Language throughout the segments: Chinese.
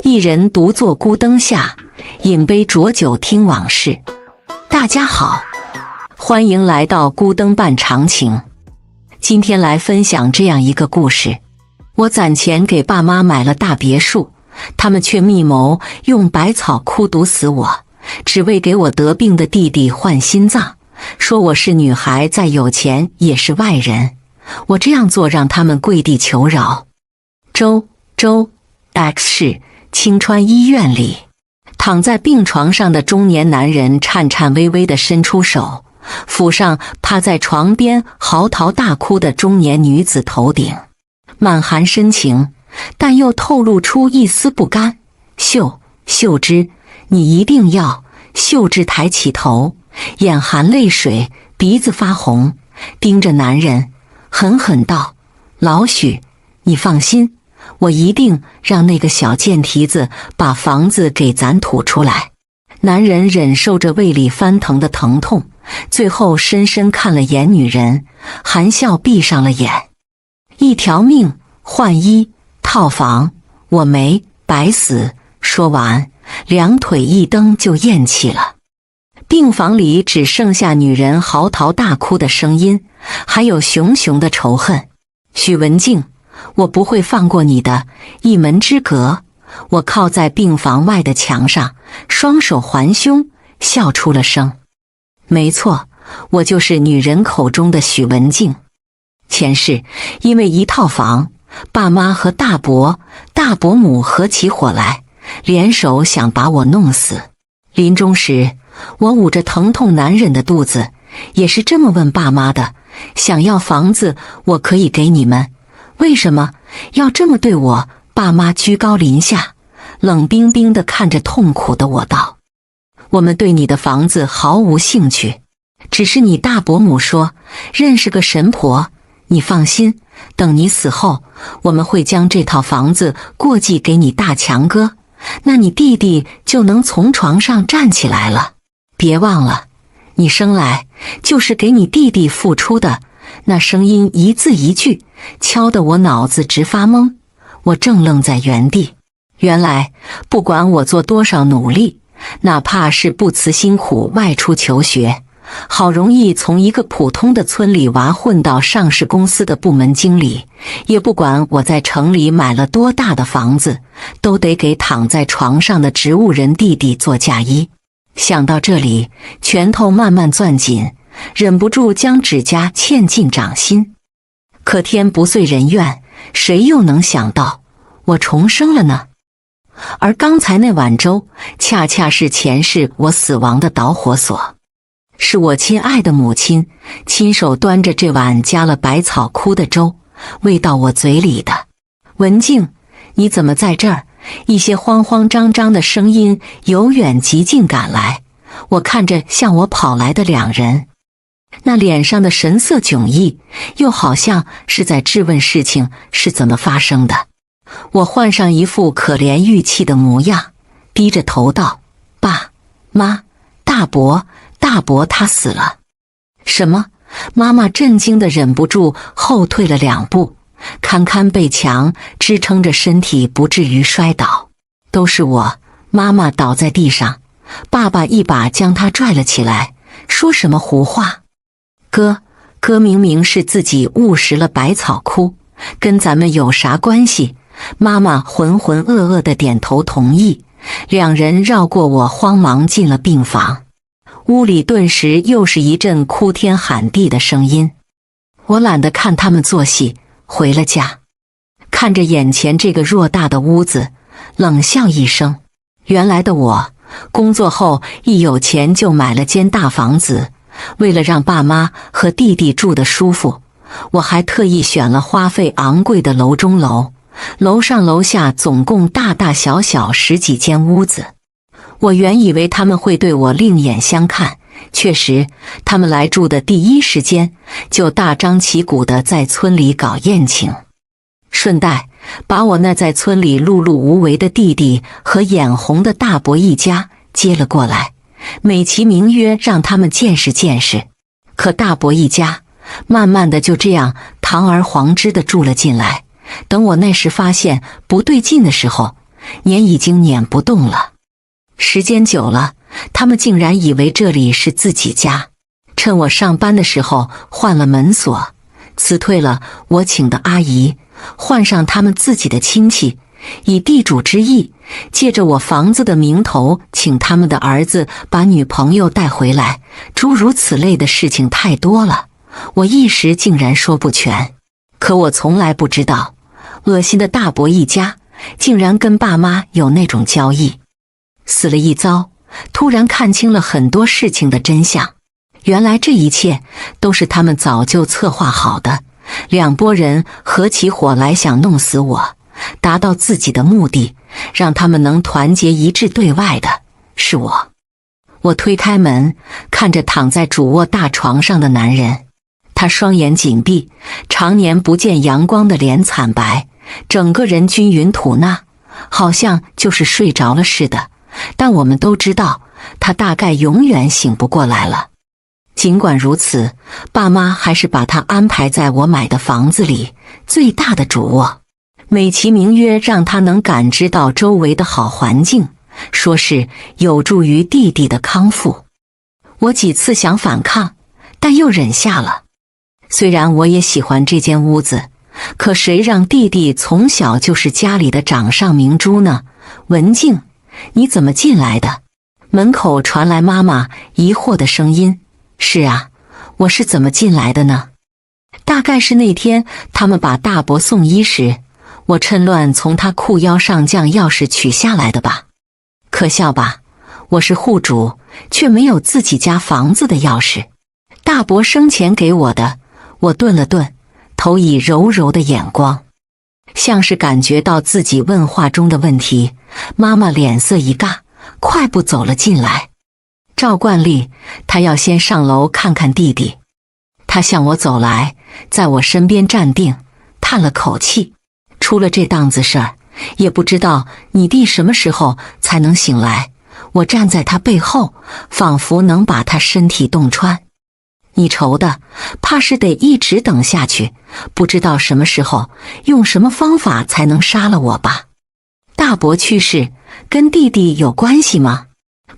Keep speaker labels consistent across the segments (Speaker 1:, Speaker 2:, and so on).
Speaker 1: 一人独坐孤灯下，饮杯浊酒听往事。大家好，欢迎来到孤灯伴长情。今天来分享这样一个故事。我攒钱给爸妈买了大别墅，他们却密谋用百草枯毒死我，只为给我得病的弟弟换心脏，说我是女孩，再有钱也是外人。我这样做让他们跪地求饶。周 X 市青川医院里，躺在病床上的中年男人颤颤巍巍地伸出手，抚上趴在床边嚎啕大哭的中年女子头顶，满含深情，但又透露出一丝不甘。秀芝，你一定要。秀芝抬起头，眼含泪水，鼻子发红，盯着男人狠狠道：老许，你放心，我一定让那个小贱蹄子把房子给咱吐出来。男人忍受着胃里翻腾的疼痛，最后深深看了眼女人，含笑闭上了眼。一条命换一套房，我没白死。说完，两腿一蹬就咽气了。病房里只剩下女人嚎啕大哭的声音，还有熊熊的仇恨。许文静，我不会放过你的，一门之隔。我靠在病房外的墙上，双手环胸，笑出了声。没错，我就是女人口中的许文静。前世因为一套房，爸妈和大伯母合起伙来，联手想把我弄死。临终时，我捂着疼痛难忍的肚子，也是这么问爸妈的：想要房子我可以给你们，为什么要这么对我？爸妈居高临下，冷冰冰地看着痛苦的我道：我们对你的房子毫无兴趣，只是你大伯母说认识个神婆，你放心，等你死后，我们会将这套房子过继给你大强哥，那你弟弟就能从床上站起来了。别忘了，你生来就是给你弟弟付出的。那声音一字一句，敲得我脑子直发懵。我正愣在原地，原来不管我做多少努力，哪怕是不辞辛苦外出求学，好容易从一个普通的村里娃混到上市公司的部门经理，也不管我在城里买了多大的房子，都得给躺在床上的植物人弟弟做嫁衣。想到这里，拳头慢慢攥紧，忍不住将指甲嵌进掌心。可天不遂人愿，谁又能想到我重生了呢？而刚才那碗粥，恰恰是前世我死亡的导火索。是我亲爱的母亲亲手端着这碗加了百草枯的粥喂到我嘴里的。文静，你怎么在这儿？一些慌慌张张的声音由远及近赶来，我看着向我跑来的两人，那脸上的神色迥异，又好像是在质问事情是怎么发生的。我换上一副可怜郁气的模样，低着头道：爸妈，大伯他死了。什么？妈妈震惊的忍不住后退了2步，堪堪被墙支撑着身体不至于摔倒。都是我。妈妈倒在地上，爸爸一把将她拽了起来，说什么胡话。哥明明是自己误食了百草枯，跟咱们有啥关系？妈妈浑浑噩噩地点头同意。两人绕过我，慌忙进了病房。屋里顿时又是一阵哭天喊地的声音。我懒得看他们做戏，回了家，看着眼前这个偌大的屋子，冷笑一声。原来的我，工作后一有钱就买了间大房子，为了让爸妈和弟弟住得舒服，我还特意选了花费昂贵的楼中楼，楼上楼下总共大大小小10几间屋子。我原以为他们会对我另眼相看，确实，他们来住的第一时间就大张旗鼓地在村里搞宴请，顺带把我那在村里碌碌无为的弟弟和眼红的大伯一家接了过来，美其名曰让他们见识见识。可大伯一家慢慢的就这样堂而皇之的住了进来。等我那时发现不对劲的时候，撵已经撵不动了。时间久了，他们竟然以为这里是自己家。趁我上班的时候换了门锁，辞退了我请的阿姨，换上他们自己的亲戚，以地主之谊，借着我房子的名头请他们的儿子把女朋友带回来，诸如此类的事情太多了，我一时竟然说不全。可我从来不知道，恶心的大伯一家竟然跟爸妈有那种交易。死了一遭，突然看清了很多事情的真相。原来这一切都是他们早就策划好的，两拨人合起伙来想弄死我，达到自己的目的，让他们能团结一致对外的是我。我推开门，看着躺在主卧大床上的男人，他双眼紧闭，常年不见阳光的脸惨白，整个人均匀吐纳，好像就是睡着了似的。但我们都知道，他大概永远醒不过来了。尽管如此，爸妈还是把他安排在我买的房子里最大的主卧，美其名曰让他能感知到周围的好环境，说是有助于弟弟的康复。我几次想反抗，但又忍下了。虽然我也喜欢这间屋子，可谁让弟弟从小就是家里的掌上明珠呢？文静，你怎么进来的？门口传来妈妈疑惑的声音。是啊，我是怎么进来的呢？大概是那天他们把大伯送医时，我趁乱从他裤腰上将钥匙取下来的吧。可笑吧，我是户主，却没有自己家房子的钥匙。大伯生前给我的。我顿了顿，投以柔柔的眼光，像是感觉到自己问话中的问题。妈妈脸色一尬，快步走了进来。照惯例，她要先上楼看看弟弟。她向我走来，在我身边站定，叹了口气，出了这档子事儿，也不知道你弟什么时候才能醒来。我站在他背后，仿佛能把他身体洞穿。你愁的，怕是得一直等下去，不知道什么时候，用什么方法才能杀了我吧？大伯去世，跟弟弟有关系吗？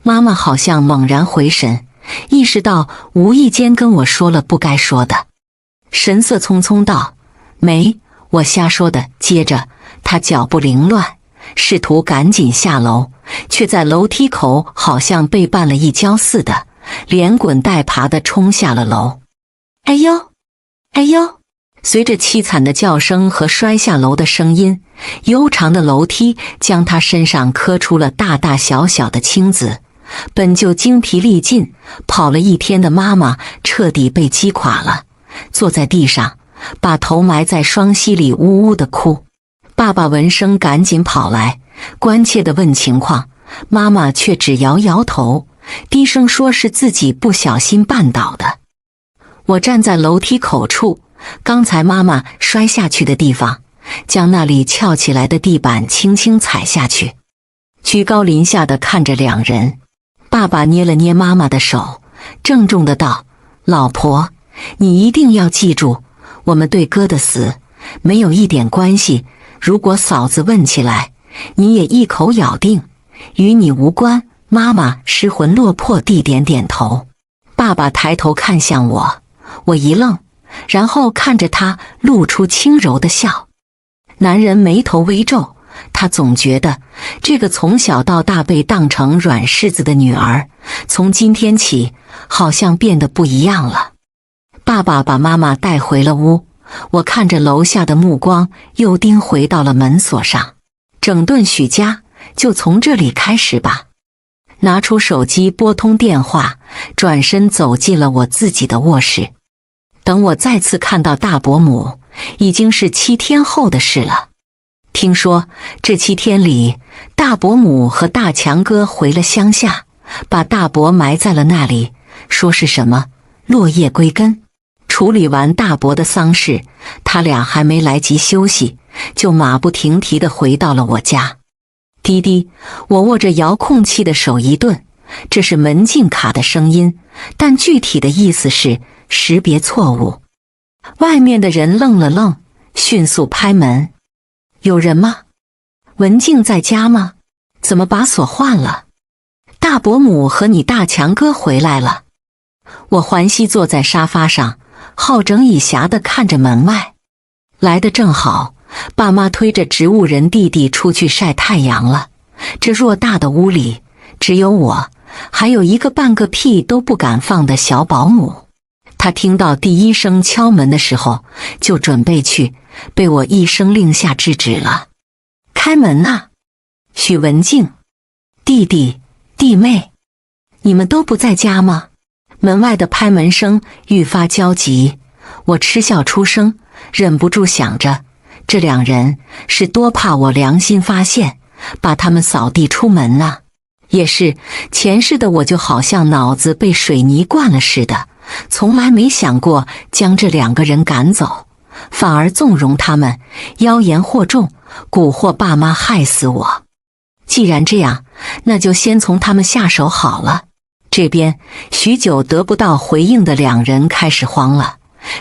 Speaker 1: 妈妈好像猛然回神，意识到无意间跟我说了不该说的，神色匆匆道：没，我瞎说的。接着他脚步凌乱，试图赶紧下楼，却在楼梯口好像被绊了一跤似的，连滚带爬地冲下了楼。哎呦，哎呦！随着凄惨的叫声和摔下楼的声音，悠长的楼梯将他身上磕出了大大小小的青紫。本就精疲力尽，跑了一天的妈妈彻底被击垮了，坐在地上，把头埋在双膝里呜呜地哭。爸爸闻声赶紧跑来，关切地问情况，妈妈却只摇摇头，低声说是自己不小心绊倒的。我站在楼梯口处，刚才妈妈摔下去的地方，将那里翘起来的地板轻轻踩下去，居高临下地看着两人。爸爸捏了捏妈妈的手，郑重地道：老婆，你一定要记住，我们对哥的死没有一点关系，如果嫂子问起来，你也一口咬定与你无关。妈妈失魂落魄地点点头。爸爸抬头看向我，我一愣，然后看着他露出轻柔的笑。男人眉头微皱，他总觉得这个从小到大被当成软柿子的女儿，从今天起好像变得不一样了。爸爸把妈妈带回了屋，我看着楼下的目光又盯回到了门锁上。整顿许家就从这里开始吧。拿出手机拨通电话，转身走进了我自己的卧室。等我再次看到大伯母，已经是7天后的事了。听说这7天里，大伯母和大强哥回了乡下，把大伯埋在了那里，说是什么落叶归根。处理完大伯的丧事，他俩还没来及休息，就马不停蹄地回到了我家。滴滴，我握着遥控器的手一顿，这是门禁卡的声音，但具体的意思是识别错误。外面的人愣了愣，迅速拍门。有人吗？文静在家吗？怎么把锁换了？大伯母和你大强哥回来了。我环膝坐在沙发上，好整以暇地看着门外。来得正好，爸妈推着植物人弟弟出去晒太阳了。这偌大的屋里，只有我，还有一个半个屁都不敢放的小保姆。他听到第一声敲门的时候，就准备去，被我一声令下制止了。开门啊！许文静，弟弟、弟妹，你们都不在家吗？门外的拍门声愈发焦急，我嗤笑出声，忍不住想着，这两人是多怕我良心发现，把他们扫地出门啊！也是，前世的我就好像脑子被水泥灌了似的，从来没想过将这两个人赶走，反而纵容他们，妖言惑众，蛊惑爸妈，害死我。既然这样，那就先从他们下手好了。这边许久得不到回应的两人开始慌了，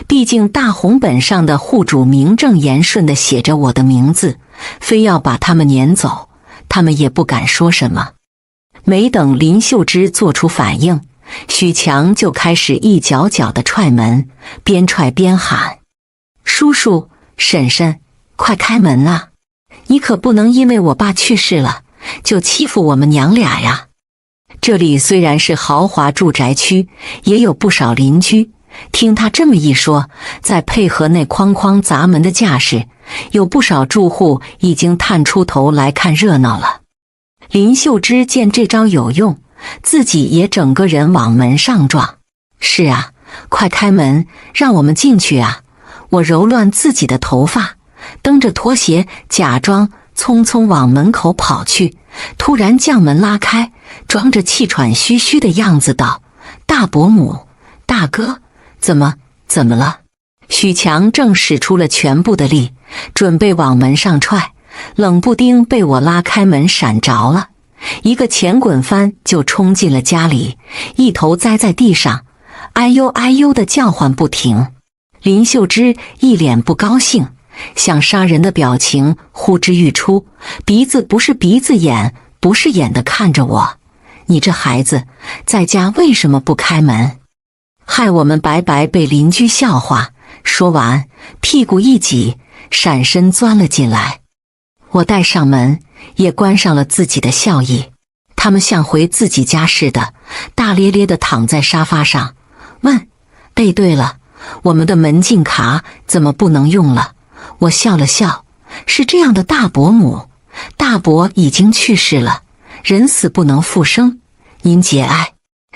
Speaker 1: 毕竟大红本上的户主名正言顺地写着我的名字，非要把他们撵走，他们也不敢说什么。没等林秀芝做出反应，许强就开始一脚脚地踹门，边踹边喊：叔叔、婶婶，快开门啊！你可不能因为我爸去世了，就欺负我们娘俩呀！这里虽然是豪华住宅区，也有不少邻居。听他这么一说，再配合那哐哐砸门的架势，有不少住户已经探出头来看热闹了。林秀芝见这招有用，自己也整个人往门上撞。是啊，快开门，让我们进去啊！我揉乱自己的头发，蹬着拖鞋，假装匆匆往门口跑去，突然将门拉开，装着气喘吁吁的样子道：大伯母，大哥，怎么了？许强正使出了全部的力，准备往门上踹，冷不丁被我拉开门闪着了，一个前滚翻就冲进了家里，一头栽在地上，哎呦哎呦的叫唤不停。林秀芝一脸不高兴，想杀人的表情呼之欲出，鼻子不是鼻子，眼不是眼的看着我：你这孩子在家为什么不开门？害我们白白被邻居笑话。说完，屁股一挤，闪身钻了进来。我带上门，也关上了自己的笑意。他们像回自己家似的，大咧咧地躺在沙发上，问：对了，我们的门禁卡怎么不能用了？我笑了笑，是这样的，大伯母，大伯已经去世了，人死不能复生，您节哀。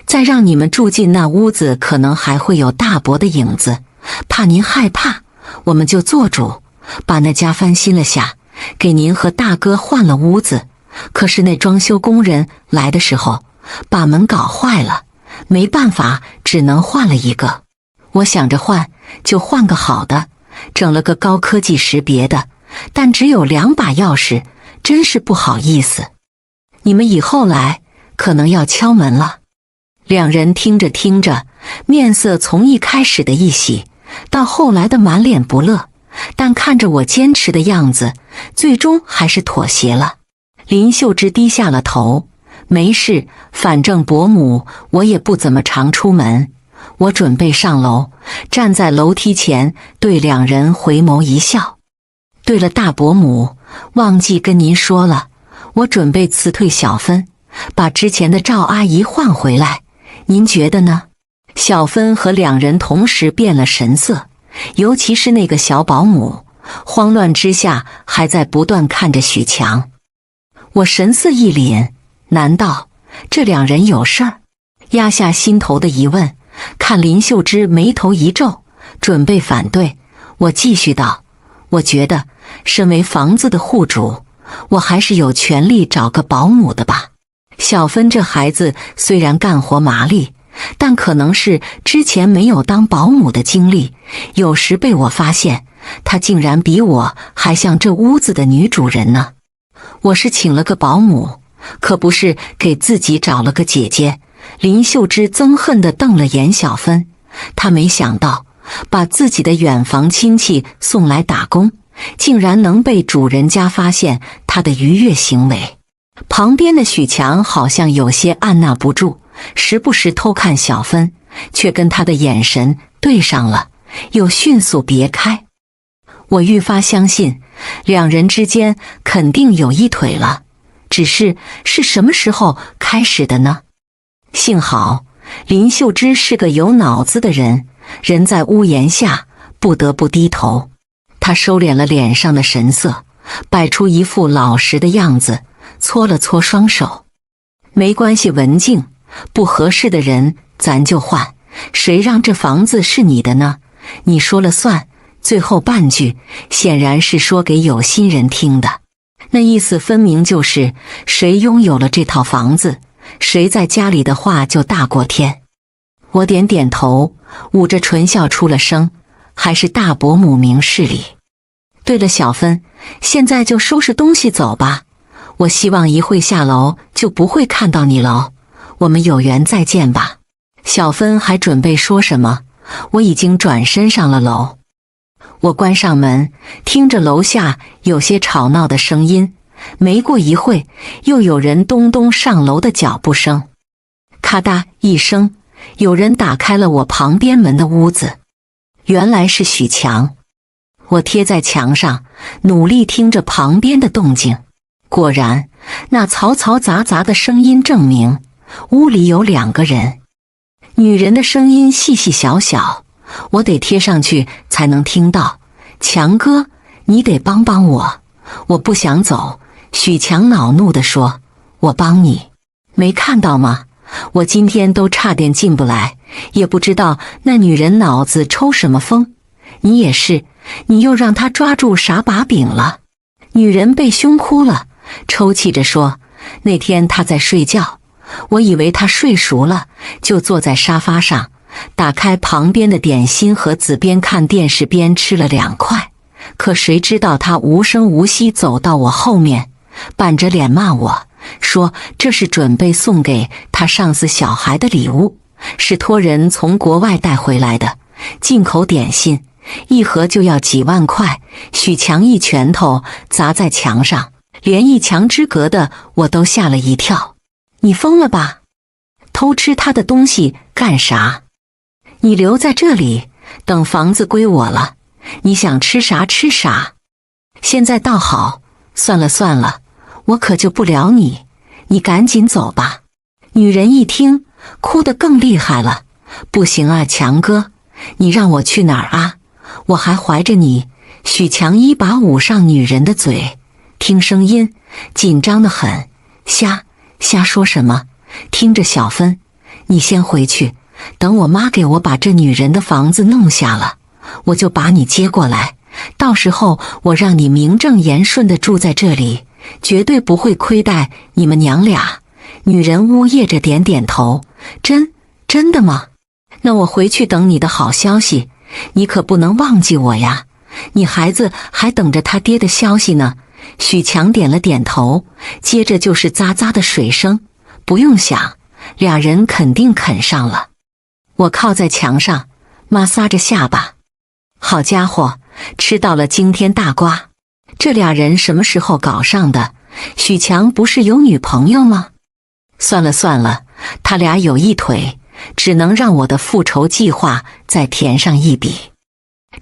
Speaker 1: 再让你们住进那屋子，可能还会有大伯的影子，怕您害怕，我们就做主，把那家翻新了下，给您和大哥换了屋子。可是那装修工人来的时候，把门搞坏了，没办法，只能换了一个。我想着换就换个好的，整了个高科技识别的，但只有2把钥匙，真是不好意思。你们以后来可能要敲门了。两人听着听着，面色从一开始的一喜，到后来的满脸不乐，但看着我坚持的样子，最终还是妥协了。林秀芝低下了头，没事，反正伯母我也不怎么常出门。我准备上楼，站在楼梯前对两人回眸一笑。对了，大伯母，忘记跟您说了，我准备辞退小芬，把之前的赵阿姨换回来，您觉得呢？小芬和两人同时变了神色，尤其是那个小保姆，慌乱之下还在不断看着许强。我神色一凛，难道这两人有事儿？压下心头的疑问，看林秀芝眉头一皱，准备反对。我继续道：我觉得身为房子的户主，我还是有权利找个保姆的吧。小芬这孩子虽然干活麻利，但可能是之前没有当保姆的经历，有时被我发现，她竟然比我还像这屋子的女主人呢。我是请了个保姆，可不是给自己找了个姐姐。林秀芝憎恨地瞪了眼小芬，她没想到把自己的远房亲戚送来打工，竟然能被主人家发现他的愉悦行为。旁边的许强好像有些按捺不住，时不时偷看小芬，却跟他的眼神对上了，又迅速别开。我愈发相信两人之间肯定有一腿了，只是什么时候开始的呢？幸好林秀芝是个有脑子的人，人在屋檐下，不得不低头。她收敛了脸上的神色，摆出一副老实的样子，搓了搓双手。没关系，文静，不合适的人咱就换，谁让这房子是你的呢？你说了算。最后半句显然是说给有心人听的，那意思分明就是谁拥有了这套房子，谁在家里的话就大过天。我点点头，捂着唇笑出了声，还是大伯母明事理。对了，小芬，现在就收拾东西走吧，我希望一会下楼就不会看到你了，我们有缘再见吧。小芬还准备说什么，我已经转身上了楼。我关上门，听着楼下有些吵闹的声音，没过一会，又有人咚咚上楼的脚步声。咔嗒一声，有人打开了我旁边门的屋子，原来是许强。我贴在墙上，努力听着旁边的动静，果然，那嘈嘈杂杂的声音证明屋里有2个人，女人的声音细细小小，我得贴上去才能听到。强哥，你得帮帮我，我不想走。许强恼怒地说，我帮你，没看到吗？我今天都差点进不来，也不知道那女人脑子抽什么风。你也是，你又让她抓住啥把柄了？女人被凶哭了，抽泣着说，那天她在睡觉，我以为她睡熟了，就坐在沙发上，打开旁边的点心盒子，边看电视边吃了2块，可谁知道他无声无息走到我后面，板着脸骂我，说这是准备送给他上司小孩的礼物，是托人从国外带回来的进口点心，一盒就要几万块。许强一拳头砸在墙上，连一墙之隔的我都吓了一跳。你疯了吧？偷吃他的东西干啥？你留在这里，等房子归我了，你想吃啥吃啥。现在倒好，算了算了，我可救不了你，你赶紧走吧。女人一听，哭得更厉害了。不行啊，强哥，你让我去哪儿啊？我还怀着你。许强一把捂上女人的嘴，听声音紧张得很。瞎说什么？听着，小芬，你先回去，等我妈给我把这女人的房子弄下了，我就把你接过来，到时候我让你名正言顺地住在这里，绝对不会亏待你们娘俩。女人呜咽着点点头，真的吗？那我回去等你的好消息，你可不能忘记我呀，你孩子还等着他爹的消息呢。许强点了点头，接着就是喳喳的水声。不用想，俩人肯定啃上了。我靠在墙上，摩挲着下巴。好家伙，吃到了惊天大瓜！这俩人什么时候搞上的？许强不是有女朋友吗？算了，他俩有一腿，只能让我的复仇计划再填上一笔。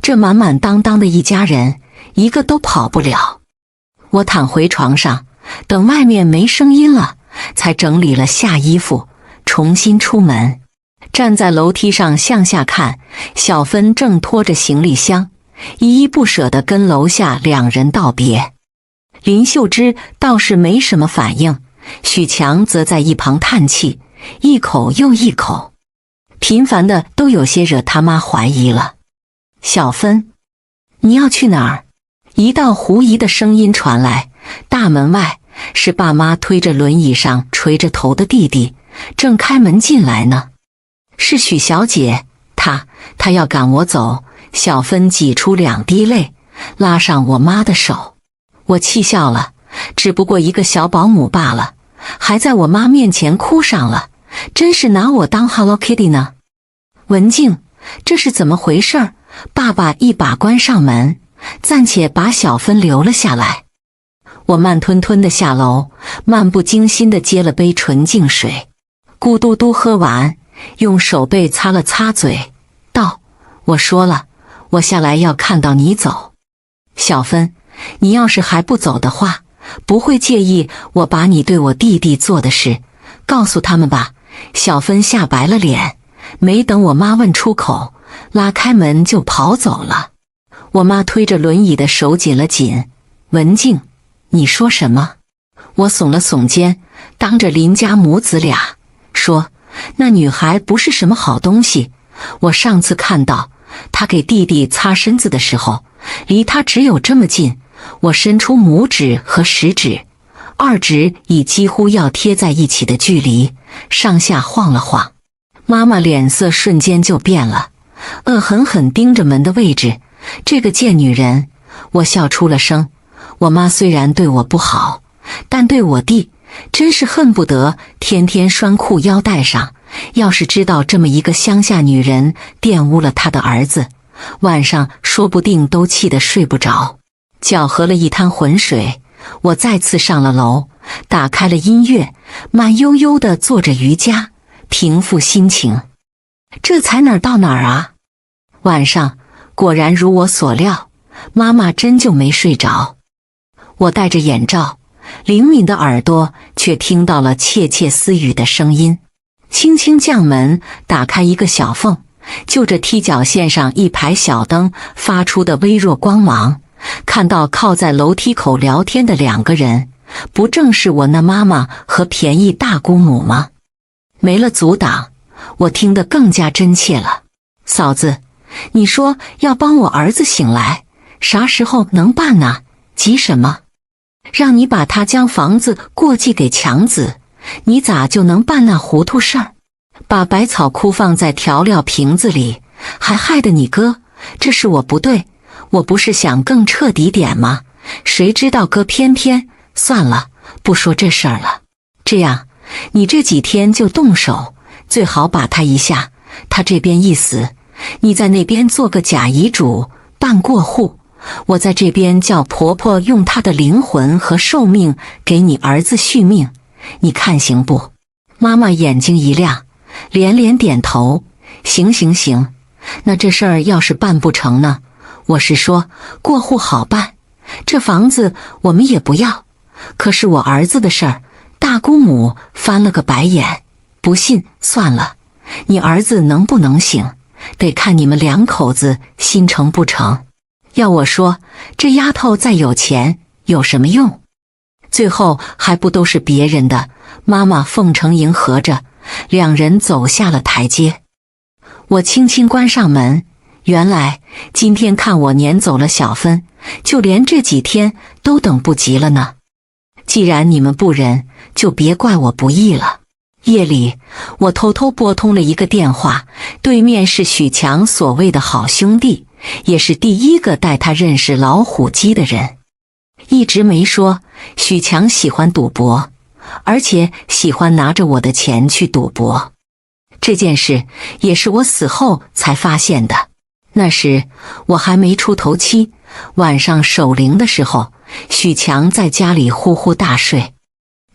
Speaker 1: 这满满当当的一家人，一个都跑不了。我躺回床上，等外面没声音了，才整理了下衣服，重新出门。站在楼梯上向下看，小芬正拖着行李箱，依依不舍地跟楼下两人道别。林秀芝倒是没什么反应，许强则在一旁叹气，一口又一口，频繁的都有些惹他妈怀疑了。小芬，你要去哪儿？一道狐疑的声音传来，大门外是爸妈推着轮椅上垂着头的弟弟，正开门进来呢。是许小姐，她要赶我走。小芬挤出2滴泪，拉上我妈的手。我气笑了，只不过一个小保姆罢了，还在我妈面前哭上了，真是拿我当 Hello Kitty 呢。文静，这是怎么回事？爸爸一把关上门，暂且把小芬留了下来。我慢吞吞地下楼，漫不经心地接了杯纯净水，咕嘟嘟喝完，用手背擦了擦嘴，道：我说了，我下来要看到你走。小芬，你要是还不走的话，不会介意我把你对我弟弟做的事告诉他们吧？小芬吓白了脸，没等我妈问出口，拉开门就跑走了。我妈推着轮椅的手紧了紧，文静，你说什么？我耸了耸肩，当着林家母子俩说，那女孩不是什么好东西，我上次看到她给弟弟擦身子的时候，离他只有这么近，我伸出拇指和食指，二指以几乎要贴在一起的距离上下晃了晃。妈妈脸色瞬间就变了，恶狠狠盯着门的位置，这个贱女人。我笑出了声。我妈虽然对我不好，但对我弟真是恨不得天天拴裤腰带上。要是知道这么一个乡下女人玷污了她的儿子，晚上说不定都气得睡不着。搅和了一滩浑水，我再次上了楼，打开了音乐，慢悠悠地做着瑜伽，平复心情。这才哪儿到哪儿啊？晚上果然如我所料，妈妈真就没睡着。我戴着眼罩，灵敏的耳朵却听到了窃窃私语的声音。轻轻将门打开一个小缝，就着踢脚线上一排小灯发出的微弱光芒，看到靠在楼梯口聊天的两个人，不正是我那妈妈和便宜大姑母吗？没了阻挡，我听得更加真切了。嫂子，你说要帮我儿子醒来，啥时候能办呢？急什么？让你把他将房子过继给强子，你咋就能办那糊涂事儿？把百草枯放在调料瓶子里，还害得你哥，这是我不对，我不是想更彻底点吗？谁知道哥偏偏……算了，不说这事儿了。这样，你这几天就动手，最好把他一下，他这边一死，你在那边做个假遗嘱，办过户，我在这边叫婆婆用她的灵魂和寿命给你儿子续命，你看行不？妈妈眼睛一亮，连连点头，行行行。那这事儿要是办不成呢？我是说过户好办，这房子我们也不要，可是我儿子的事儿。大姑母翻了个白眼，不信算了，你儿子能不能醒，得看你们两口子心诚不诚。要我说，这丫头再有钱有什么用？最后还不都是别人的？妈妈奉承迎合着，两人走下了台阶。我轻轻关上门，原来今天看我撵走了小芬，就连这几天都等不及了呢。既然你们不仁，就别怪我不义了。夜里，我偷偷拨通了一个电话，对面是许强所谓的好兄弟，也是第一个带他认识老虎机的人。一直没说，许强喜欢赌博，而且喜欢拿着我的钱去赌博。这件事也是我死后才发现的。那时我还没出头七，晚上守灵的时候，许强在家里呼呼大睡，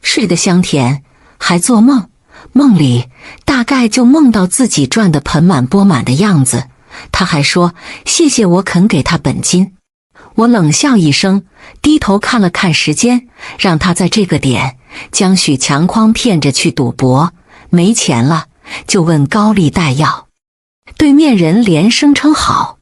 Speaker 1: 睡得香甜，还做梦，梦里大概就梦到自己赚得盆满钵满的样子。他还说谢谢我肯给他本金。我冷笑一声，低头看了看时间，让他在这个点将许强诓骗着去赌博，没钱了就问高利贷要。对面人连声称好。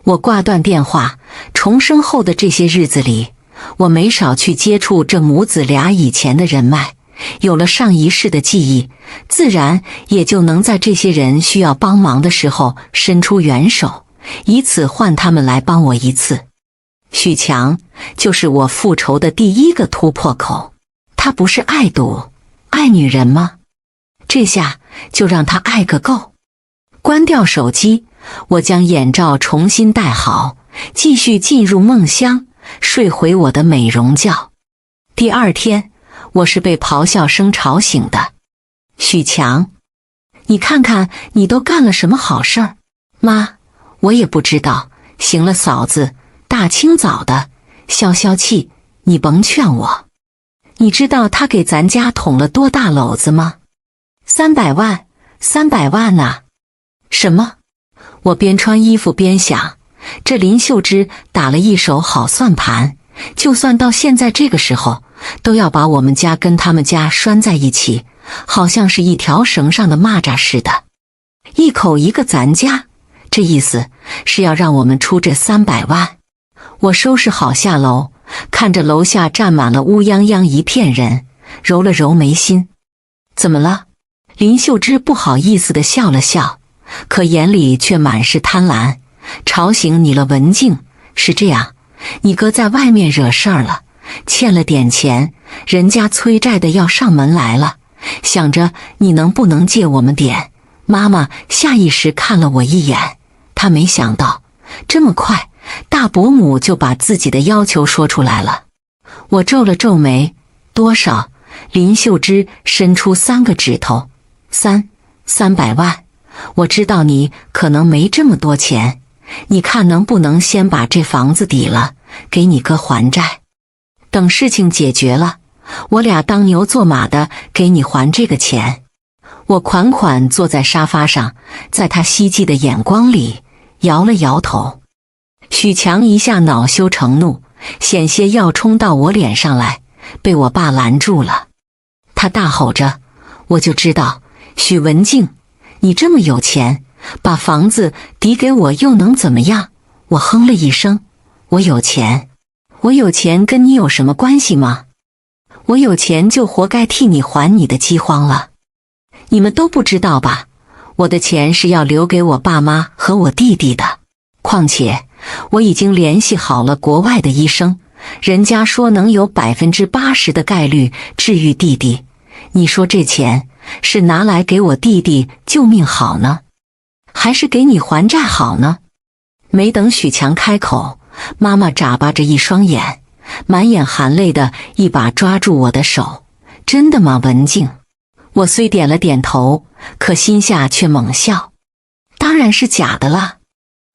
Speaker 1: 我挂断电话，重生后的这些日子里，我没少去接触这母子俩以前的人脉，有了上一世的记忆，自然也就能在这些人需要帮忙的时候伸出援手，以此换他们来帮我一次。许强就是我复仇的第一个突破口。他不是爱赌爱女人吗？这下就让他爱个够。关掉手机，我将眼罩重新戴好，继续进入梦乡，睡回我的美容觉。第二天，我是被咆哮声吵醒的。许强，你看看你都干了什么好事儿？妈，我也不知道。行了，嫂子，大清早的，消消气，你甭劝我。你知道他给咱家捅了多大篓子吗？300万，300万呐！什么？我边穿衣服边想，这林秀芝打了一手好算盘，就算到现在这个时候，都要把我们家跟他们家拴在一起，好像是一条绳上的蚂蚱似的。一口一个咱家，这意思是要让我们出这300万。我收拾好下楼，看着楼下站满了乌泱泱一片人，揉了揉眉心。怎么了？林秀芝不好意思地笑了笑，可眼里却满是贪婪。吵醒你了，文静。是这样，你哥在外面惹事儿了，欠了点钱，人家催债的要上门来了，想着你能不能借我们点。妈妈下意识看了我一眼，她没想到这么快大伯母就把自己的要求说出来了。我皱了皱眉，多少？林秀芝伸出3个指头，300万。我知道你可能没这么多钱，你看能不能先把这房子抵了，给你哥还债，等事情解决了，我俩当牛做马的给你还这个钱。我款款坐在沙发上，在他希冀的眼光里摇了摇头。许强一下恼羞成怒，险些要冲到我脸上来，被我爸拦住了。他大吼着：我就知道，许文静，你这么有钱，把房子抵给我又能怎么样？我哼了一声，我有钱？我有钱跟你有什么关系吗？我有钱就活该替你还你的饥荒了。你们都不知道吧？我的钱是要留给我爸妈和我弟弟的。况且我已经联系好了国外的医生，人家说能有80%的概率治愈弟弟。你说这钱是拿来给我弟弟救命好呢，还是给你还债好呢？没等许强开口，妈妈眨巴着一双眼，满眼含泪的一把抓住我的手。真的吗，文静？我虽点了点头，可心下却猛笑。当然是假的了。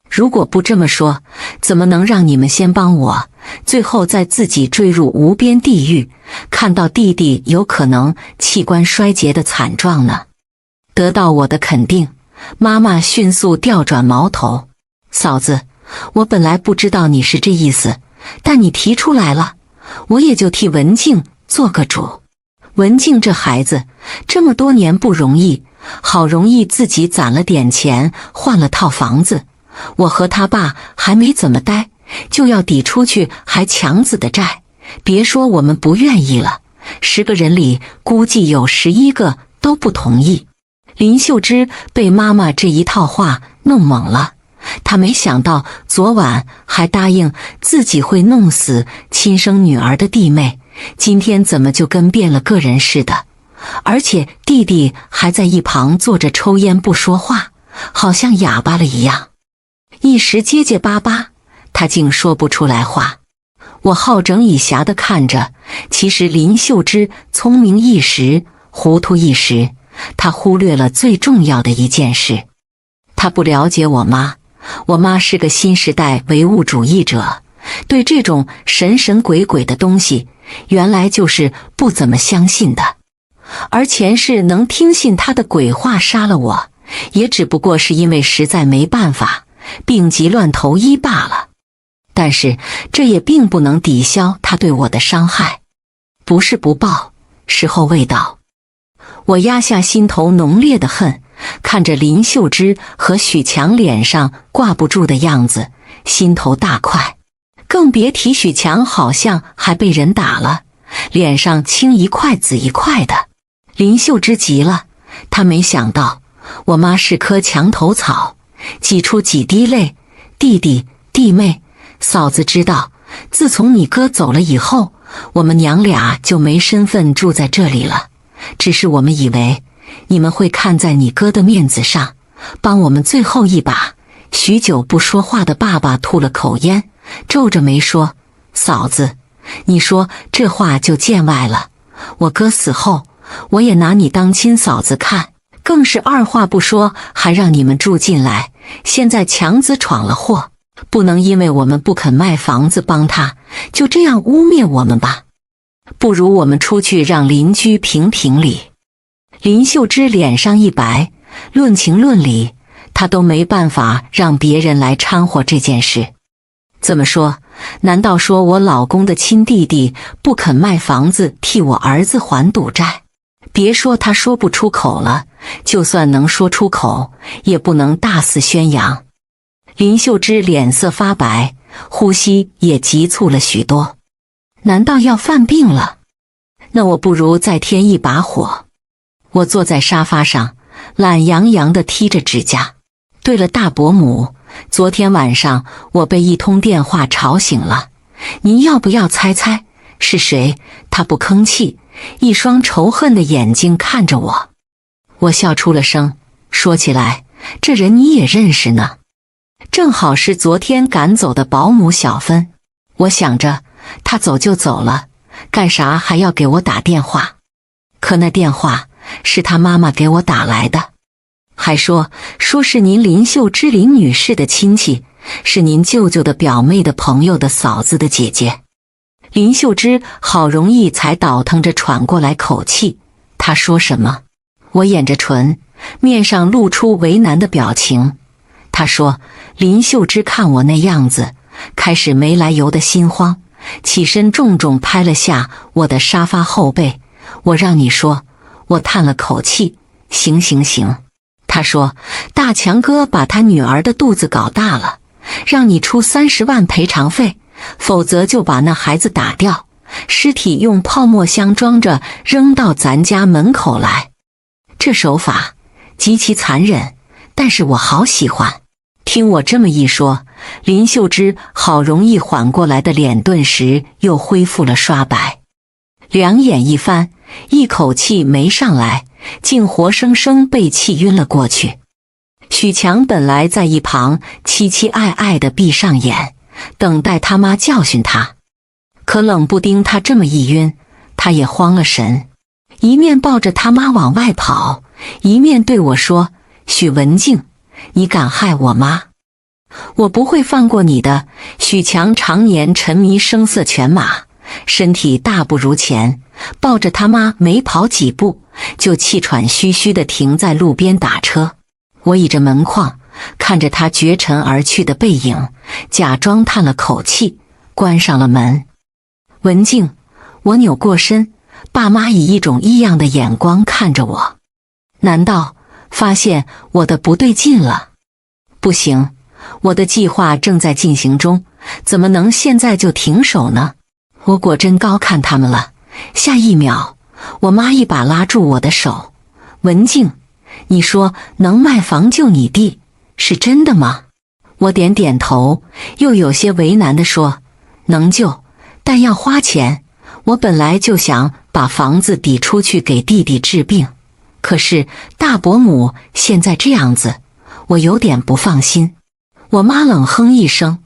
Speaker 1: 如果不这么说，怎么能让你们先帮我，最后再自己坠入无边地狱，看到弟弟有可能器官衰竭的惨状呢？得到我的肯定，妈妈迅速调转矛头。嫂子，我本来不知道你是这意思，但你提出来了，我也就替文静做个主。文静这孩子这么多年不容易，好容易自己攒了点钱换了套房子，我和他爸还没怎么待，就要抵出去还强子的债。别说我们不愿意了，10个人里估计有11个都不同意。林秀芝被妈妈这一套话弄懵了，她没想到昨晚还答应自己会弄死亲生女儿的弟妹，今天怎么就跟变了个人似的？而且弟弟还在一旁坐着抽烟不说话，好像哑巴了一样，一时结结巴巴，他竟说不出来话。我好整以暇地看着，其实林秀芝聪明一时，糊涂一时，她忽略了最重要的一件事。她不了解我妈，我妈是个新时代唯物主义者，对这种神神鬼鬼的东西原来就是不怎么相信的。而前世能听信她的鬼话杀了我，也只不过是因为实在没办法，病急乱投医罢了。但是这也并不能抵消他对我的伤害。不是不报，时候未到。我压下心头浓烈的恨，看着林秀芝和许强脸上挂不住的样子，心头大快。更别提许强好像还被人打了，脸上青一块紫一块的。林秀芝急了，她没想到我妈是棵墙头草，挤出几滴泪。弟弟、弟妹，嫂子知道，自从你哥走了以后，我们娘俩就没身份住在这里了。只是我们以为你们会看在你哥的面子上，帮我们最后一把。许久不说话的爸爸吐了口烟，皱着眉说：嫂子，你说这话就见外了。我哥死后，我也拿你当亲嫂子看，更是二话不说还让你们住进来。现在强子闯了祸，不能因为我们不肯卖房子帮他，就这样污蔑我们吧。不如我们出去让邻居评评理。林秀芝脸上一白，论情论理，她都没办法让别人来掺和这件事。怎么说？难道说我老公的亲弟弟不肯卖房子替我儿子还赌债？别说他说不出口了，就算能说出口，也不能大肆宣扬。林秀芝脸色发白，呼吸也急促了许多。难道要犯病了？那我不如再添一把火。我坐在沙发上，懒洋洋地剔着指甲。对了，大伯母，昨天晚上我被一通电话吵醒了，您要不要猜猜是谁？他不吭气，一双仇恨的眼睛看着我。我笑出了声，说起来，这人你也认识呢，正好是昨天赶走的保姆小芬。我想着，他走就走了，干啥还要给我打电话？可那电话是他妈妈给我打来的，还说是您林秀芝林女士的亲戚，是您舅舅的表妹的朋友的嫂子的姐姐。林秀芝好容易才倒腾着喘过来口气，她说什么？我掩着唇，面上露出为难的表情。她说，林秀芝看我那样子，开始没来由的心慌，起身重重拍了下我的沙发后背。我让你说。我叹了口气，行。他说，大强哥把他女儿的肚子搞大了，让你出30万赔偿费，否则就把那孩子打掉，尸体用泡沫箱装着扔到咱家门口来。这手法极其残忍，但是我好喜欢。听我这么一说，林秀芝好容易缓过来的脸顿时又恢复了刷白，两眼一翻，一口气没上来，竟活生生被气晕了过去。许强本来在一旁凄凄爱爱地闭上眼，等待他妈教训他，可冷不丁他这么一晕，他也慌了神，一面抱着他妈往外跑，一面对我说，许文静，你敢害我妈？我不会放过你的。许强常年沉迷声色犬马，身体大不如前，抱着他妈没跑几步，就气喘吁吁地停在路边打车。我倚着门框，看着他绝尘而去的背影，假装叹了口气，关上了门。文静，我扭过身，爸妈以一种异样的眼光看着我。难道发现我的不对劲了？不行，我的计划正在进行中，怎么能现在就停手呢？我果真高看他们了。下一秒，我妈一把拉住我的手，文静，你说能卖房救你弟，是真的吗？我点点头，又有些为难地说，能救，但要花钱。我本来就想把房子抵出去给弟弟治病，可是大伯母现在这样子，我有点不放心。我妈冷哼一声，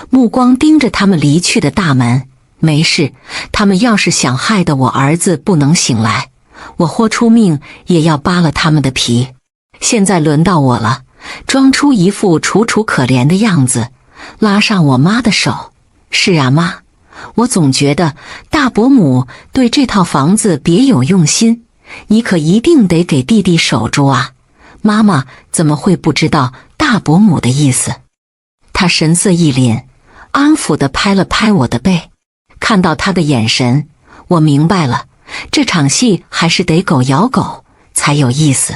Speaker 1: 目光盯着他们离去的大门。没事，他们要是想害得我儿子不能醒来，我豁出命也要扒了他们的皮。现在轮到我了，装出一副楚楚可怜的样子，拉上我妈的手。是啊，妈，我总觉得大伯母对这套房子别有用心，你可一定得给弟弟守住啊。妈妈怎么会不知道大伯母的意思？她神色一凛，安抚地拍了拍我的背。看到他的眼神，我明白了，这场戏还是得狗咬狗才有意思。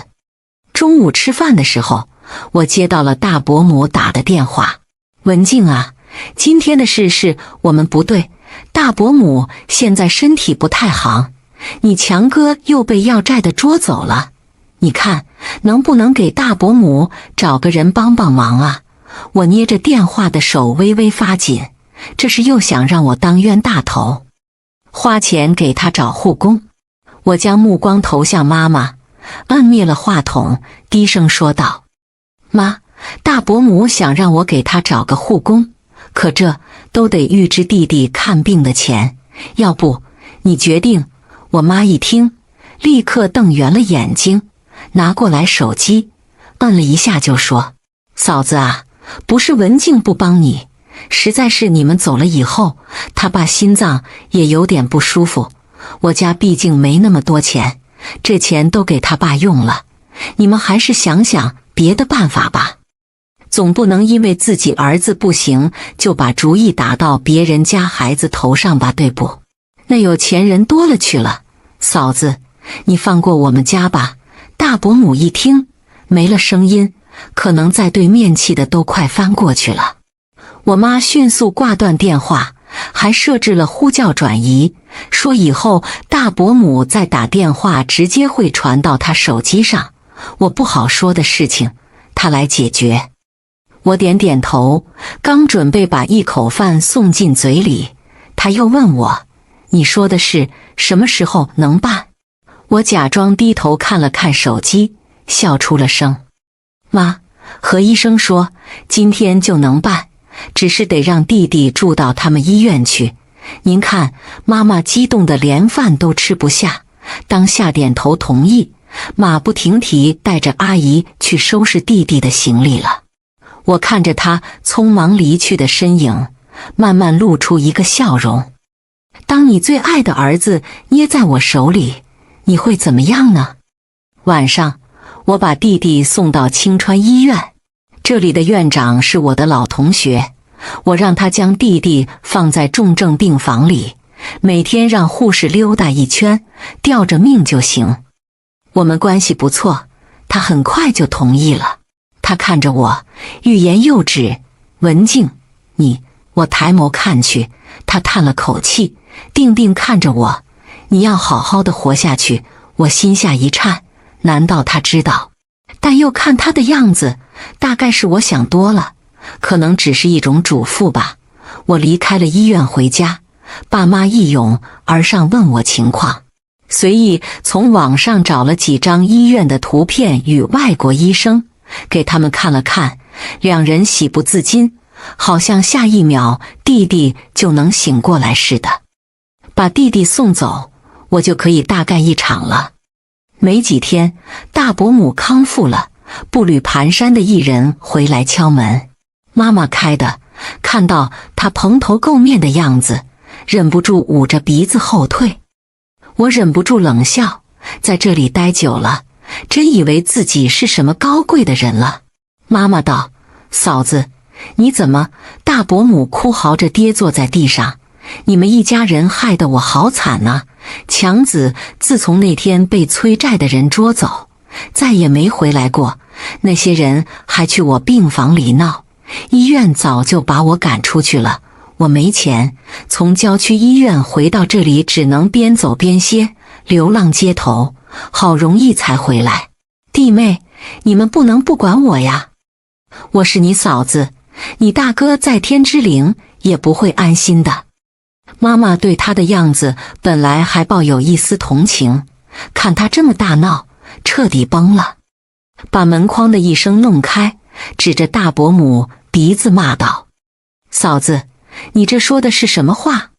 Speaker 1: 中午吃饭的时候，我接到了大伯母打的电话。文静啊，今天的事是我们不对，大伯母现在身体不太好，你强哥又被要债的捉走了，你看能不能给大伯母找个人帮帮忙啊？我捏着电话的手微微发紧，这是又想让我当冤大头，花钱给他找护工。我将目光投向妈妈，按灭了话筒，低声说道，妈，大伯母想让我给他找个护工，可这都得预支弟弟看病的钱，要不你决定？我妈一听，立刻瞪圆了眼睛，拿过来手机，摁了一下就说，嫂子啊，不是文静不帮你，实在是你们走了以后，他爸心脏也有点不舒服。我家毕竟没那么多钱，这钱都给他爸用了，你们还是想想别的办法吧。总不能因为自己儿子不行，就把主意打到别人家孩子头上吧，对不？那有钱人多了去了，嫂子，你放过我们家吧。大伯母一听，没了声音，可能在对面气的都快翻过去了。我妈迅速挂断电话，还设置了呼叫转移，说以后大伯母再打电话直接会传到她手机上，我不好说的事情她来解决。我点点头，刚准备把一口饭送进嘴里，她又问我，你说的是什么时候能办？我假装低头看了看手机，笑出了声。妈，何医生说今天就能办，只是得让弟弟住到他们医院去。您看，妈妈激动得连饭都吃不下，当下点头同意，马不停蹄带着阿姨去收拾弟弟的行李了。我看着他匆忙离去的身影，慢慢露出一个笑容。当你最爱的儿子捏在我手里，你会怎么样呢？晚上，我把弟弟送到青川医院，这里的院长是我的老同学，我让他将弟弟放在重症病房里，每天让护士溜达一圈，吊着命就行。我们关系不错，他很快就同意了。他看着我，欲言又止。文静，你……我抬眸看去，他叹了口气，定定看着我，你要好好的活下去。我心下一颤，难道他知道？但又看他的样子，大概是我想多了，可能只是一种嘱咐吧。我离开了医院回家，爸妈一拥而上问我情况，随意从网上找了几张医院的图片与外国医生，给他们看了看，两人喜不自禁，好像下一秒弟弟就能醒过来似的。把弟弟送走，我就可以大干一场了。没几天，大伯母康复了，步履蹒跚的一人回来敲门，妈妈开的。看到他蓬头垢面的样子，忍不住捂着鼻子后退。我忍不住冷笑，在这里待久了，真以为自己是什么高贵的人了。妈妈道，嫂子，你怎么？大伯母哭嚎着跌坐在地上，你们一家人害得我好惨呐！强子自从那天被催债的人捉走，再也没回来过，那些人还去我病房里闹，医院早就把我赶出去了。我没钱，从郊区医院回到这里，只能边走边歇，流浪街头，好容易才回来。弟妹，你们不能不管我呀！我是你嫂子，你大哥在天之灵也不会安心的。妈妈对他的样子本来还抱有一丝同情，看他这么大闹，彻底崩了，把门框的一声弄开，指着大伯母鼻子骂道，嫂子，你这说的是什么话？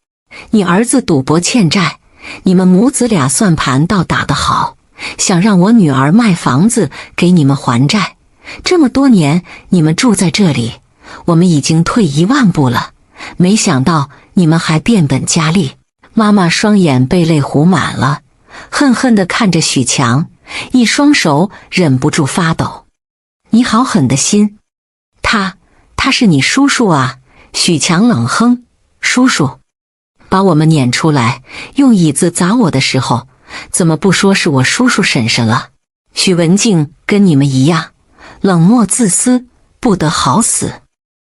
Speaker 1: 你儿子赌博欠债，你们母子俩算盘倒打得好，想让我女儿卖房子给你们还债。这么多年你们住在这里，我们已经退1万步了，没想到你们还变本加厉。妈妈双眼被泪糊满了，恨恨地看着许强，一双手忍不住发抖。你好狠的心！他是你叔叔啊？许强冷哼，叔叔？把我们撵出来，用椅子砸我的时候，怎么不说是我叔叔婶婶了？许文静跟你们一样，冷漠自私，不得好死。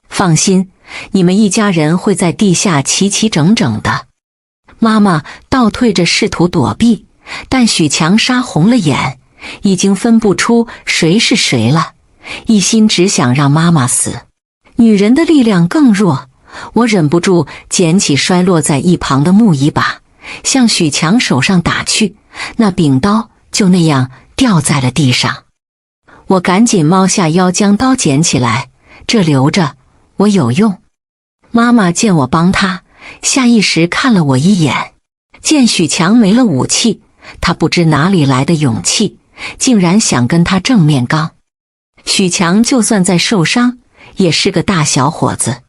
Speaker 1: 放心，你们一家人会在地下齐齐整整的。妈妈倒退着试图躲避，但许强杀红了眼，已经分不出谁是谁了，一心只想让妈妈死。女人的力量更弱，我忍不住捡起摔落在一旁的木椅把，向许强手上打去，那柄刀就那样掉在了地上。我赶紧猫下腰将刀捡起来，这留着，我有用。妈妈见我帮她，下意识看了我一眼，见许强没了武器，她不知哪里来的勇气，竟然想跟他正面刚。许强就算再受伤，也是个大小伙子。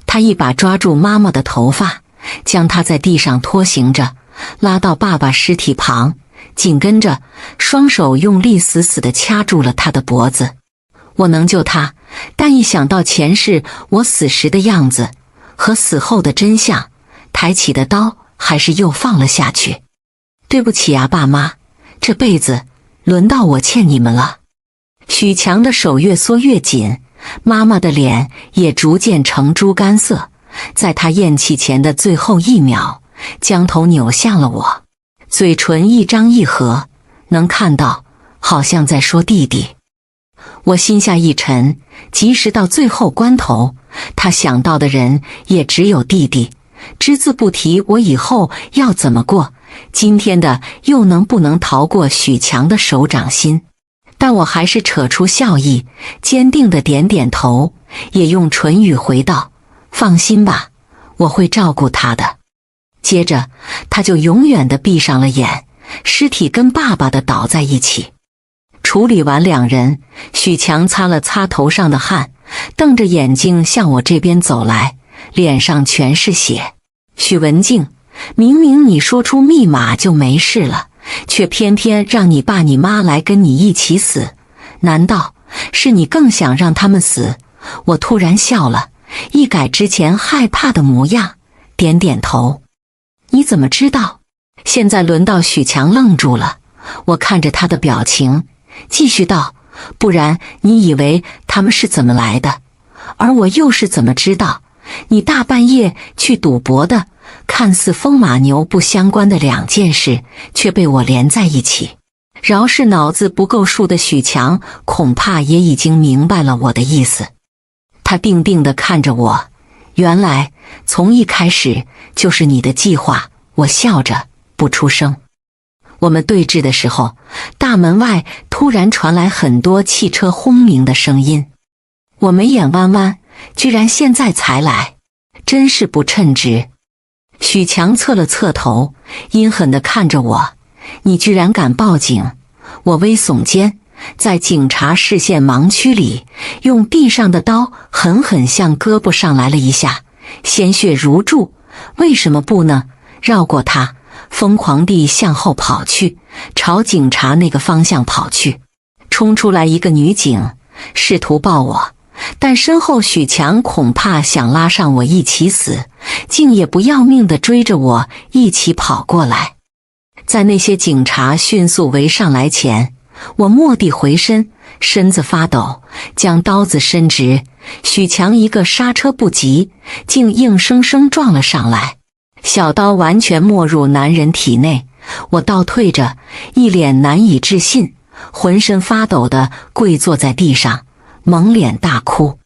Speaker 1: 他一把抓住妈妈的头发，将她在地上拖行着，拉到爸爸尸体旁，紧跟着双手用力死死地掐住了他的脖子。我能救他，但一想到前世我死时的样子和死后的真相，抬起的刀还是又放了下去。对不起啊，爸妈，这辈子轮到我欠你们了。许强的手越缩越紧，妈妈的脸也逐渐呈猪肝色，在她咽气前的最后一秒，将头扭向了我，嘴唇一张一合，能看到，好像在说弟弟。我心下一沉，即使到最后关头，他想到的人也只有弟弟，只字不提我以后要怎么过，今天的又能不能逃过许强的手掌心？但我还是扯出笑意，坚定地点点头，也用唇语回道：放心吧，我会照顾他的。接着他就永远地闭上了眼，尸体跟爸爸的倒在一起。处理完两人，许强擦了擦头上的汗，瞪着眼睛向我这边走来，脸上全是血。许文静，明明你说出密码就没事了，却偏偏让你爸你妈来跟你一起死，难道是你更想让他们死？我突然笑了，一改之前害怕的模样，点点头。你怎么知道？现在轮到许强愣住了，我看着他的表情，继续道：不然你以为他们是怎么来的？而我又是怎么知道你大半夜去赌博的？看似风马牛不相关的两件事，却被我连在一起。饶是脑子不够数的许强，恐怕也已经明白了我的意思。他定定地看着我，原来从一开始就是你的计划。我笑着不出声。我们对峙的时候，大门外突然传来很多汽车轰鸣的声音。我眉眼弯弯，居然现在才来，真是不称职。许强侧了侧头，阴狠地看着我：你居然敢报警！我微耸肩，在警察视线盲区里，用地上的刀狠狠向胳膊上来了一下，鲜血如注。为什么不呢？绕过他，疯狂地向后跑去，朝警察那个方向跑去。冲出来一个女警，试图抱我，但身后许强恐怕想拉上我一起死，竟也不要命地追着我一起跑过来。在那些警察迅速围上来前，我蓦地回身，身子发抖，将刀子伸直，许强一个刹车不及，竟硬生生撞了上来。小刀完全没入男人体内，我倒退着，一脸难以置信，浑身发抖地跪坐在地上，蒙脸大哭。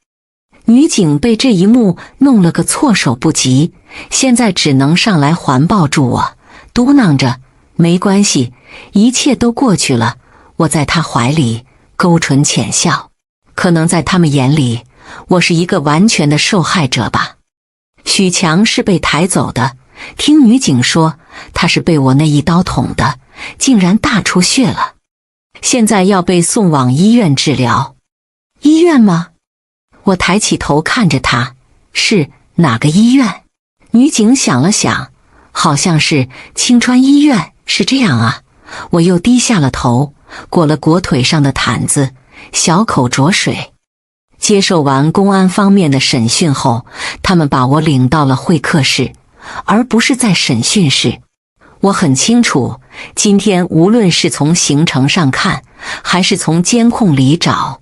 Speaker 1: 女警被这一幕弄了个措手不及，现在只能上来环抱住我，嘟囔着：没关系，一切都过去了。我在她怀里勾唇浅笑，可能在他们眼里，我是一个完全的受害者吧。许强是被抬走的，听女警说他是被我那一刀捅的，竟然大出血了，现在要被送往医院治疗。医院吗？我抬起头看着他，是哪个医院？女警想了想，好像是青川医院。是这样啊。我又低下了头，裹了裹腿上的毯子，小口浊水。接受完公安方面的审讯后，他们把我领到了会客室，而不是在审讯室。我很清楚，今天无论是从行程上看，还是从监控里找，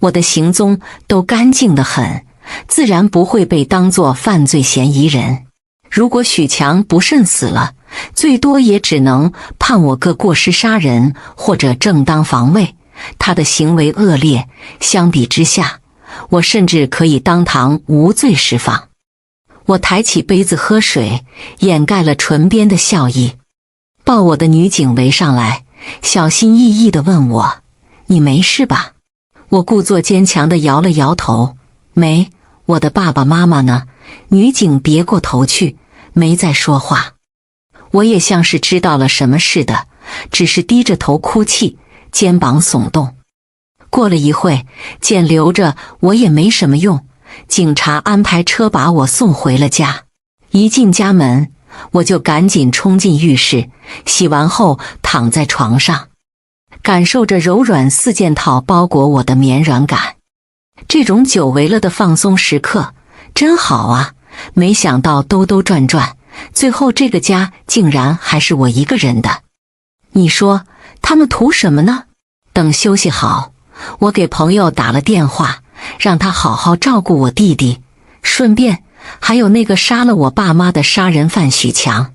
Speaker 1: 我的行踪都干净得很，自然不会被当作犯罪嫌疑人。如果许强不慎死了，最多也只能判我个过失杀人或者正当防卫。他的行为恶劣，相比之下，我甚至可以当堂无罪释放。我抬起杯子喝水，掩盖了唇边的笑意。抱我的女警围上来，小心翼翼地问我：你没事吧？我故作坚强地摇了摇头：没。我的爸爸妈妈呢？女警别过头去，没再说话。我也像是知道了什么似的，只是低着头哭泣，肩膀耸动。过了一会，见留着我也没什么用，警察安排车把我送回了家。一进家门，我就赶紧冲进浴室，洗完后躺在床上，感受着柔软四件套包裹我的绵软感。这种久违了的放松时刻真好啊！没想到兜兜转转，最后这个家竟然还是我一个人的。你说他们图什么呢？等休息好，我给朋友打了电话，让他好好照顾我弟弟，顺便还有那个杀了我爸妈的杀人犯许强。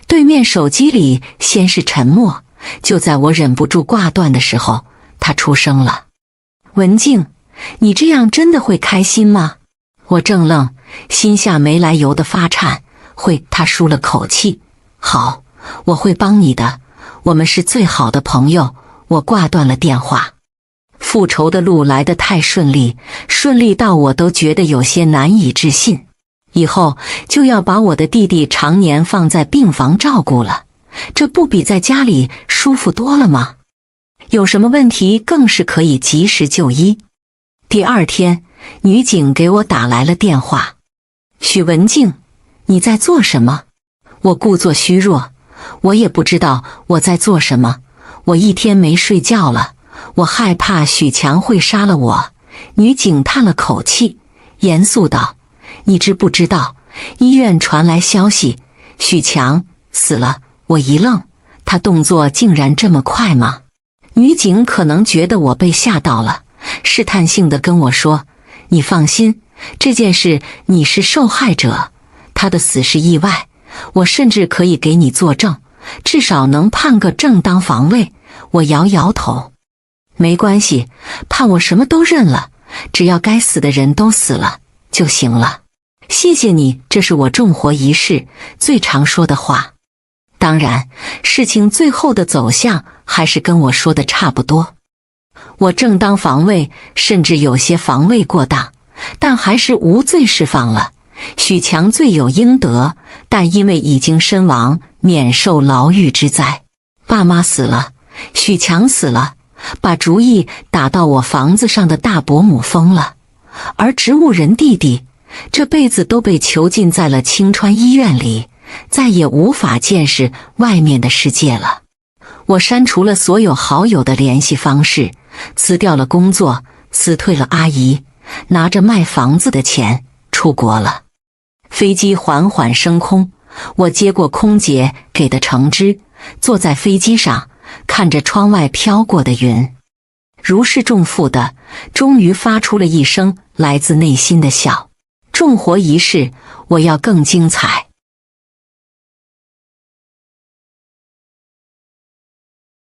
Speaker 1: 对面手机里先是沉默，就在我忍不住挂断的时候，他出声了：文静，你这样真的会开心吗？我怔愣，心下没来由的发颤。会，他舒了口气：好，我会帮你的，我们是最好的朋友。我挂断了电话。复仇的路来得太顺利，顺利到我都觉得有些难以置信。以后就要把我的弟弟常年放在病房照顾了，这不比在家里舒服多了吗？有什么问题更是可以及时就医。第二天，女警给我打来了电话：许文静，你在做什么？我故作虚弱，我也不知道我在做什么，我一天没睡觉了，我害怕许强会杀了我。女警叹了口气，严肃道：你知不知道医院传来消息，许强死了？我一愣，他动作竟然这么快吗？女警可能觉得我被吓到了，试探性地跟我说：你放心，这件事你是受害者，他的死是意外，我甚至可以给你作证，至少能判个正当防卫。我摇摇头：没关系，判我什么都认了，只要该死的人都死了就行了。谢谢你，这是我重活一世最常说的话。当然，事情最后的走向还是跟我说的差不多。我正当防卫，甚至有些防卫过当，但还是无罪释放了。许强罪有应得，但因为已经身亡，免受牢狱之灾。爸妈死了，许强死了，把主意打到我房子上的大伯母疯了，而植物人弟弟这辈子都被囚禁在了青川医院里，再也无法见识外面的世界了。我删除了所有好友的联系方式，辞掉了工作，辞退了阿姨，拿着卖房子的钱出国了。飞机缓缓升空，我接过空姐给的橙汁，坐在飞机上，看着窗外飘过的云，如释重负的，终于发出了一声来自内心的笑。重活一世，我要更精彩。